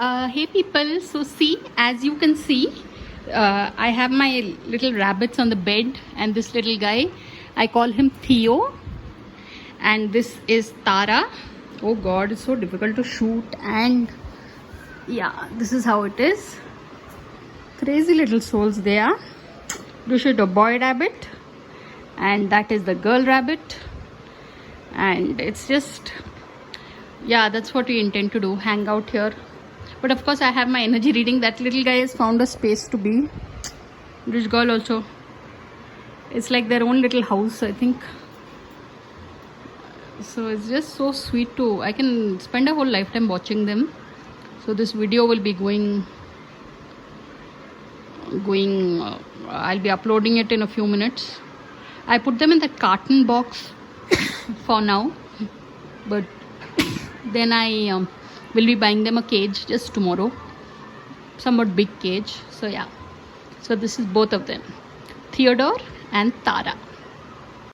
Hey people, so see, as you can see, I have my little rabbits on the bed and this little guy, I call him Theo, and this is Tara. Oh god, it's so difficult to shoot, and yeah, this is how it is. Crazy little souls they are. This is the boy rabbit and that is the girl rabbit, and it's just, yeah, that's what we intend to do, hang out here. But of course I have my energy reading. That little guy has found a space to be. This girl also, it's like their own little house, I think. So it's just so sweet too. I can spend a whole lifetime watching them. So this video will be going I'll be uploading it in a few minutes. I put them in that carton box for now, but then I will be buying them a cage just tomorrow, somewhat big cage. So yeah, so this is both of them, Theodore and Tara.